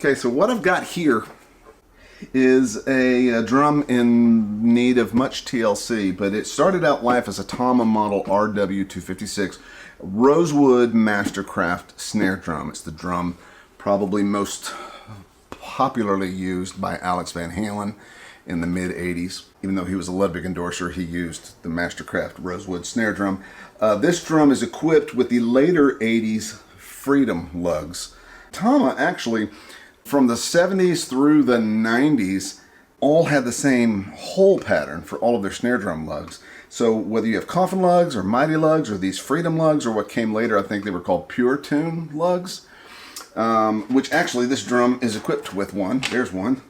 Okay, so what I've got here is a drum in need of much TLC, but it started out life as a Tama model RW256 Rosewood Mastercraft Snare drum. It's the drum probably most popularly used by Alex Van Halen in the mid-80s. Even though he was a Ludwig endorser, he used the Mastercraft Rosewood snare drum. This drum is equipped with the later 80s Freedom lugs. Tama actually, from the 70s through the 90s, all had the same hole pattern for all of their snare drum lugs. So whether you have coffin lugs or mighty lugs or these Freedom lugs or what came later, I think they were called Pure Tune lugs, which actually this drum is equipped with one. There's one.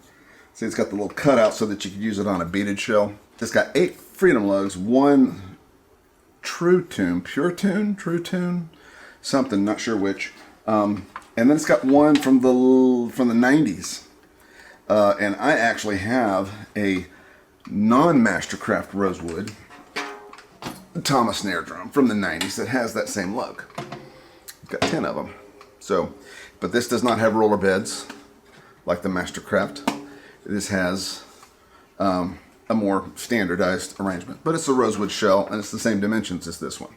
See, it's got the little cutout so that you could use it on a beaded shell. It's got 8 Freedom lugs, 1 True Tune, Pure Tune, True Tune, something, not sure which. And then it's got one from the 90s. And I actually have a non-Mastercraft Rosewood Tama snare drum from the 90s that has that same lug. I've got 10 of them. So, but this does not have roller beds like the Mastercraft. This has a more standardized arrangement. But it's a Rosewood shell and it's the same dimensions as this one.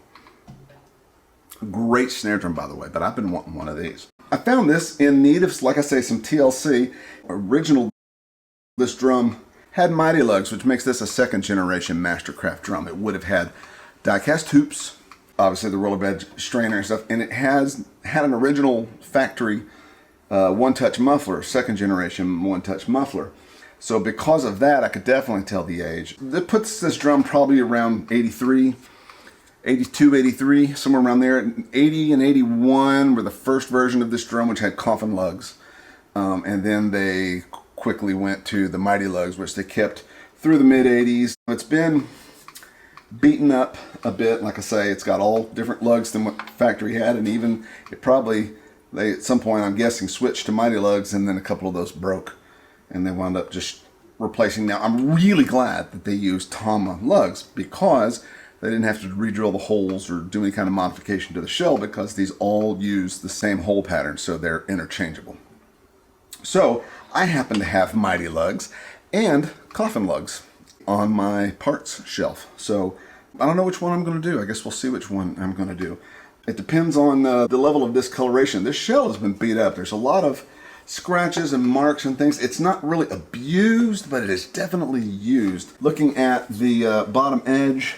Great snare drum, by the way, but I've been wanting one of these. I found this in need of, like I say, some TLC. This drum had mighty lugs, which makes this a second generation Mastercraft drum. It would have had die-cast hoops, obviously the roller bed strainer and stuff, and it had an original factory one-touch muffler, second generation one-touch muffler. So because of that, I could definitely tell the age. That puts this drum probably around 83, 82, 83, somewhere around there. 80 and 81 were the first version of this drum, which had coffin lugs. And then they quickly went to the mighty lugs, which they kept through the mid-80s. It's been beaten up a bit. Like I say, it's got all different lugs than what factory had, and even it probably, they at some point, I'm guessing, switched to mighty lugs, and then a couple of those broke, and they wound up just replacing. Now, I'm really glad that they used Tama lugs because they didn't have to re-drill the holes or do any kind of modification to the shell, because these all use the same hole pattern, so they're interchangeable. So I happen to have mighty lugs and coffin lugs on my parts shelf. So I don't know which one I'm going to do. I guess we'll see which one I'm going to do. It depends on the level of discoloration. This shell has been beat up. There's a lot of scratches and marks and things. It's not really abused, but it is definitely used. Looking at the bottom edge,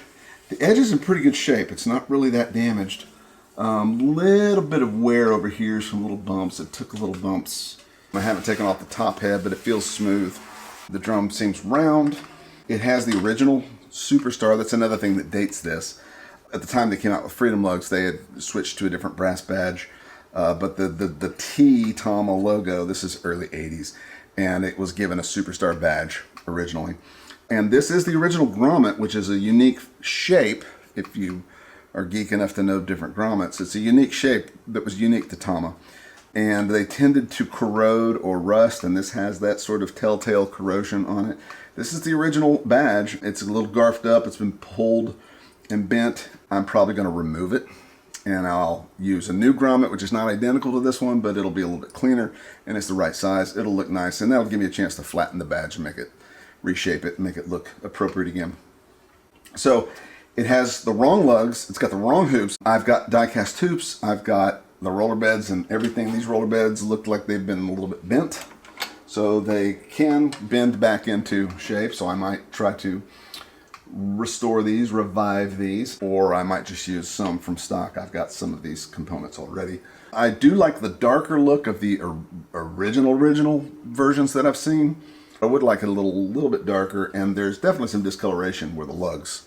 the edge is in pretty good shape. It's not really that damaged. Little bit of wear over here, some little bumps. It took little bumps. I haven't taken off the top head, but it feels smooth. The drum seems round. It has the original Superstar. That's another thing that dates this. At the time they came out with Freedom lugs, they had switched to a different brass badge. But the T Tama logo, this is early 80s, and it was given a Superstar badge originally. And this is the original grommet, which is a unique shape. If you are geek enough to know different grommets, it's a unique shape that was unique to Tama. And they tended to corrode or rust, and this has that sort of telltale corrosion on it. This is the original badge. It's a little garfed up. It's been pulled and bent. I'm probably going to remove it, and I'll use a new grommet, which is not identical to this one, but it'll be a little bit cleaner, and it's the right size. It'll look nice, and that'll give me a chance to flatten the badge and make it, reshape it, and make it look appropriate again. So it has the wrong lugs. It's got the wrong hoops. I've got die-cast hoops. I've got the roller beds and everything. These roller beds look like they've been a little bit bent, so they can bend back into shape. So I might try to restore these, revive these, or I might just use some from stock. I've got some of these components already. I do like the darker look of the original versions that I've seen. I would like it a little bit darker, and there's definitely some discoloration where the lugs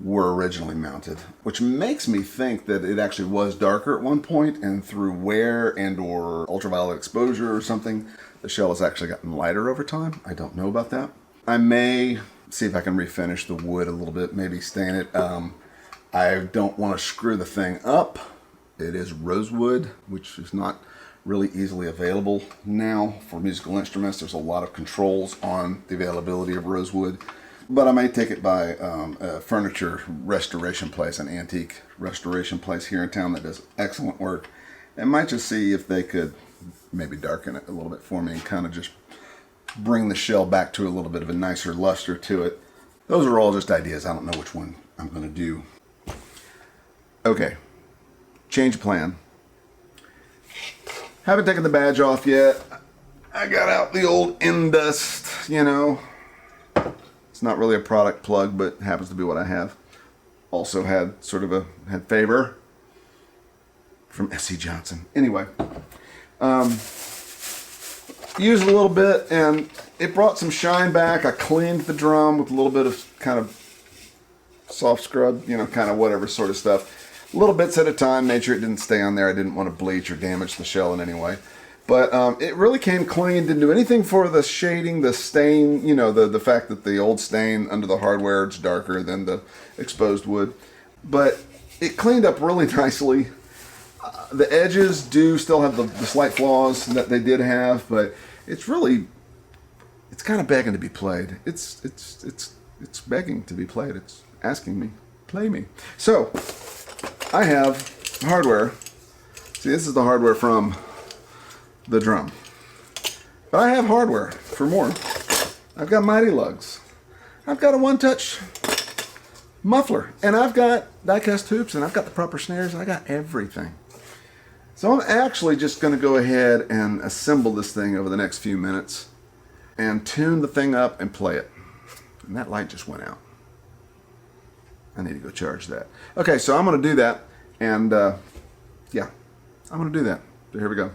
were originally mounted, which makes me think that it actually was darker at one point, and through wear and or ultraviolet exposure or something, the shell has actually gotten lighter over time. I don't know about that. I may see if I can refinish the wood a little bit, maybe stain it. I don't want to screw the thing up. It is rosewood, which is not really easily available now for musical instruments. There's a lot of controls on the availability of rosewood. But I may take it by a furniture restoration place, an antique restoration place here in town that does excellent work, and might just see if they could maybe darken it a little bit for me and kind of just bring the shell back to a little bit of a nicer luster to it. Those are all just ideas. I don't know which one I'm going to do. Okay, change of plan. Haven't taken the badge off yet. I got out the old Indust, you know. It's not really a product plug, but happens to be what I have. Also had sort of had favor from S.C. Johnson. Anyway, used a little bit and it brought some shine back. I cleaned the drum with a little bit of kind of soft scrub, you know, kind of whatever sort of stuff. Little bits at a time, made sure it didn't stay on there. I didn't want to bleach or damage the shell in any way. But it really came clean, didn't do anything for the shading, the stain, you know, the fact that the old stain under the hardware is darker than the exposed wood. But it cleaned up really nicely. The edges do still have the slight flaws that they did have, but it's kind of begging to be played. It's begging to be played. It's asking me, play me. So I have hardware. See, this is the hardware from the drum. But I have hardware for more. I've got mighty lugs. I've got a one-touch muffler. And I've got die-cast hoops, and I've got the proper snares. I got everything. So I'm actually just going to go ahead and assemble this thing over the next few minutes and tune the thing up and play it. And that light just went out. I need to go charge that. Okay, so I'm going to do that, and yeah, I'm going to do that. So here we go.